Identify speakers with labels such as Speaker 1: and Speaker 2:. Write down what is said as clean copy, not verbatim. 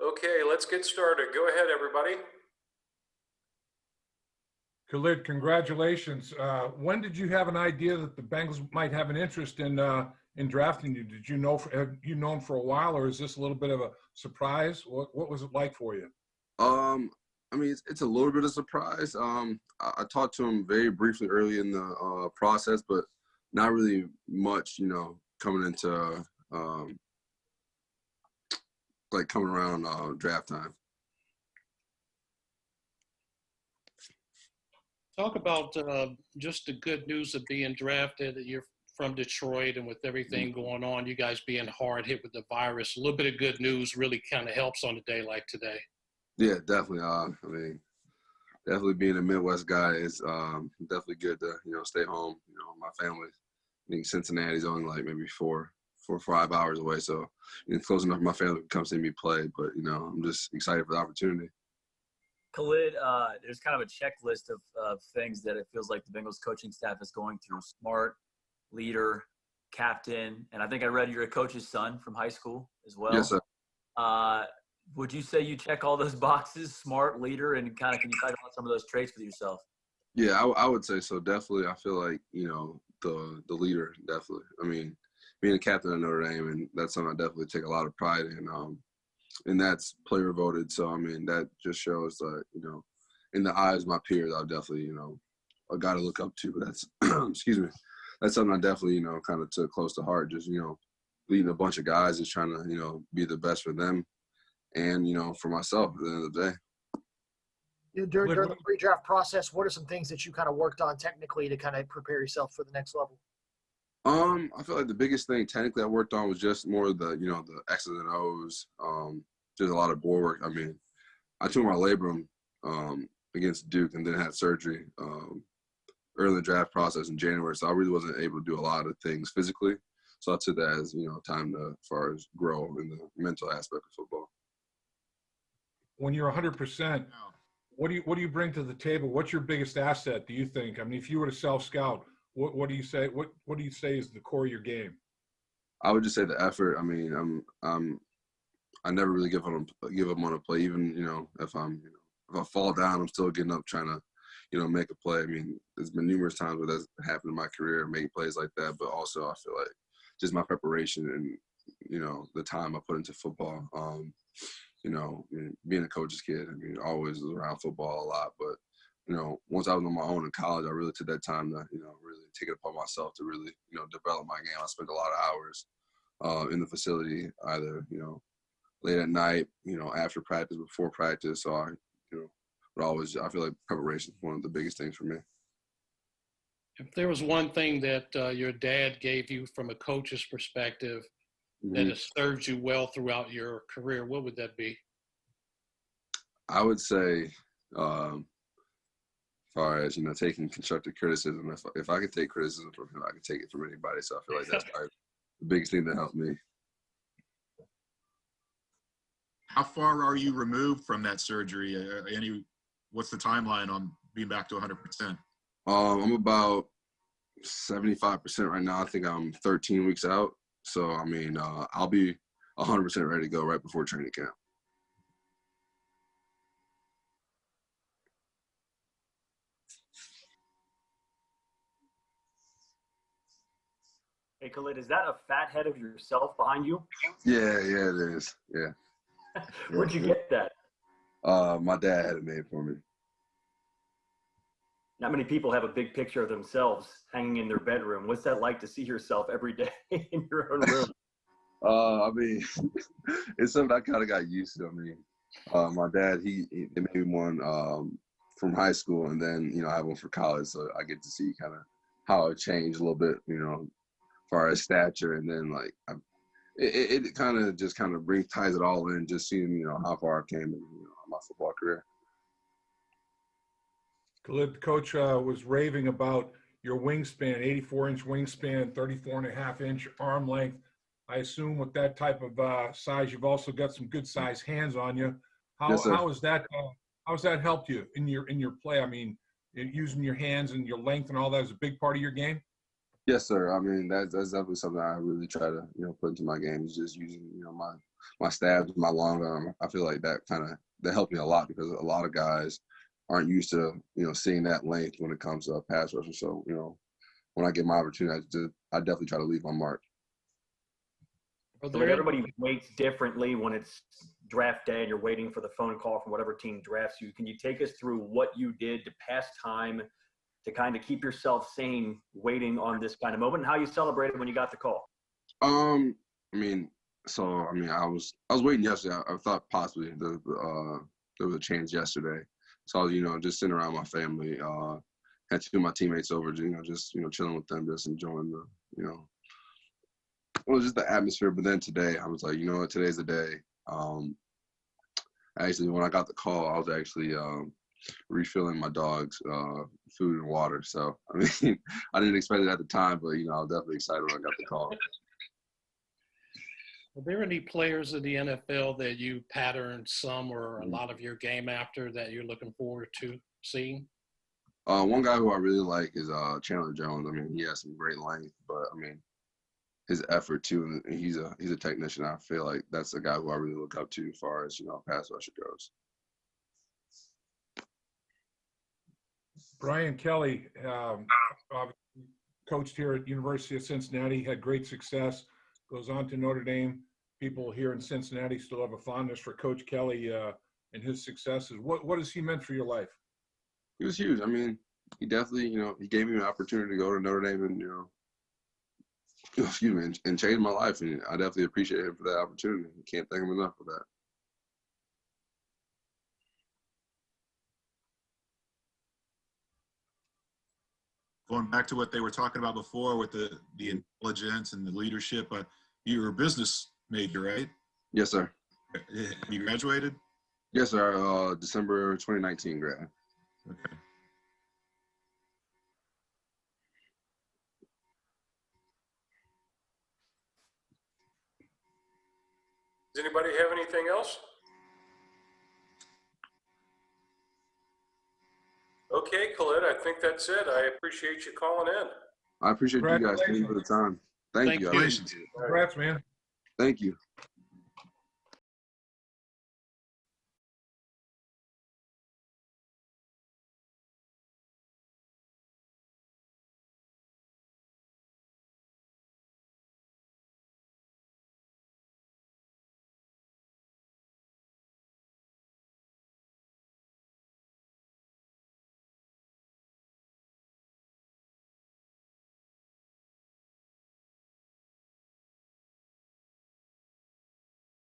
Speaker 1: Okay, let's get started. Go ahead, everybody.
Speaker 2: Khalid, congratulations. When did you have an idea that the Bengals might have an interest in drafting you? Did you know? Have you known for a while, or is this a little bit of a surprise? What was it like for you?
Speaker 3: I mean, it's a little bit of surprise. I talked to him very briefly early in the process, but not really much, coming into coming around draft time.
Speaker 4: Talk about just the good news of being drafted. You're from Detroit, and with everything going on, you guys being hard hit with the virus, a little bit of good news really kind of helps on a day like today.
Speaker 3: Yeah, definitely. I mean, definitely being a Midwest guy is definitely good to, stay home. My family, I think Cincinnati's only like maybe 4 or 5 hours away. So it's close enough for my family to come see me play. But, I'm just excited for the opportunity.
Speaker 5: Khalid, there's kind of a checklist of things that it feels like the Bengals coaching staff is going through: smart, leader, captain, and I think I read you're a coach's son from high school as well.
Speaker 3: Yes, sir.
Speaker 5: Would you say you check all those boxes, smart, leader, and can you talk about some of those traits with yourself?
Speaker 3: Yeah, I would say so. Definitely, I feel like, the leader, definitely. I mean, being a captain of Notre Dame, and that's something I definitely take a lot of pride in. And that's player voted. So, I mean, that just shows that, in the eyes of my peers, I'll definitely, a guy to look up to. That's, excuse me, that's something I definitely, kind of took close to heart. Just, leading a bunch of guys is trying to, be the best for them and, for myself at the end of the day.
Speaker 6: During the pre-draft process, what are some things that you kind of worked on technically to kind of prepare yourself for the next level?
Speaker 3: I feel like the biggest thing technically I worked on was just more the, the X's and O's. Just a lot of board work. I mean, I tore my labrum against Duke and then had surgery early in the draft process in January. So I really wasn't able to do a lot of things physically. So I took that as, time to, as far as grow in the mental aspect of football.
Speaker 2: When you're 100%, what do you bring to the table? What's your biggest asset, do you think? I mean, if you were to self-scout, what do you say? What do you say is the core of your game?
Speaker 3: I would just say the effort. I mean, I never really give up on a play. Even if I fall down, I'm still getting up trying to make a play. I mean, there's been numerous times where that's happened in my career, making plays like that. But also, I feel like just my preparation and the time I put into football. Being a coach's kid, I mean, always was around football a lot, but. Once I was on my own in college, I really took that time to, really take it upon myself to really, develop my game. I spent a lot of hours in the facility, either, late at night, after practice, before practice. So I feel like preparation is one of the biggest things for me.
Speaker 4: If there was one thing that your dad gave you from a coach's perspective that has served you well throughout your career, what would that be?
Speaker 3: I would say, as far as taking constructive criticism, if I could take criticism from him, I could take it from anybody. So I feel like that's probably the biggest thing that helped me.
Speaker 7: How far are you removed from that surgery? What's the timeline on being back to 100%?
Speaker 3: I'm about 75% right now. I think I'm 13 weeks out. So I mean, I'll be 100% ready to go right before training camp.
Speaker 5: Hey, Khalid, is that a fat head of yourself behind you?
Speaker 3: Yeah, it is. Yeah.
Speaker 5: Where'd you get that?
Speaker 3: My dad had it made for me.
Speaker 5: Not many people have a big picture of themselves hanging in their bedroom. What's that like to see yourself every day in your own room?
Speaker 3: I mean, it's something I kind of got used to. I mean, my dad, he made me one from high school, and then, I have one for college, so I get to see kind of how it changed a little bit, as far as stature, and then it kind of just ties it all in, just seeing how far I came in my football career.
Speaker 2: Khalid, the coach was raving about your wingspan, 84-inch wingspan, 34.5-inch arm length. I assume with that type of size, you've also got some good size hands on you.
Speaker 3: Yes, sir.
Speaker 2: How has that helped you in your play? I mean, using your hands and your length and all that is a big part of your game?
Speaker 3: Yes, sir. I mean, that's definitely something I really try to, put into my game, is just using, my stabs, my long arm. I feel like that helped me a lot because a lot of guys aren't used to, seeing that length when it comes to a pass rusher. So, when I get my opportunity, I definitely try to leave my mark.
Speaker 8: But everybody waits differently when it's draft day and you're waiting for the phone call from whatever team drafts you. Can you take us through what you did to pass time, to kind of keep yourself sane, waiting on this kind of moment, and how you celebrated when you got the call?
Speaker 3: I was waiting yesterday. I thought possibly there was a change yesterday. So I was, just sitting around my family. Had two of my teammates over, just chilling with them, just enjoying just the atmosphere. But then today, I was like, you know what, today's the day. Actually, when I got the call, I was actually refilling my dog's food and water. So, I mean, I didn't expect it at the time, but, I was definitely excited when I got the call.
Speaker 4: Are there any players in the NFL that you patterned some or a lot of your game after that you're looking forward to seeing?
Speaker 3: One guy who I really like is Chandler Jones. I mean, he has some great length, but, I mean, his effort, too, and he's a technician. I feel like that's a guy who I really look up to as far as, pass rusher goes.
Speaker 2: Brian Kelly, coached here at University of Cincinnati, had great success, goes on to Notre Dame. People here in Cincinnati still have a fondness for Coach Kelly and his successes. What has he meant for your life?
Speaker 3: He was huge. I mean, he definitely, he gave me an opportunity to go to Notre Dame and, and changed my life. And I definitely appreciate him for that opportunity. Can't thank him enough for that.
Speaker 7: Going back to what they were talking about before with the intelligence and the leadership, you're a business major, right?
Speaker 3: Yes, sir.
Speaker 7: Have you graduated?
Speaker 3: Yes, sir. December 2019 grad.
Speaker 7: Okay.
Speaker 1: Does anybody have anything else? Okay, Khalid, I think that's it. I appreciate you calling in.
Speaker 3: I appreciate you guys. Thank you for the time. Thank you.
Speaker 7: Congratulations.
Speaker 2: Congrats, man.
Speaker 3: Thank you.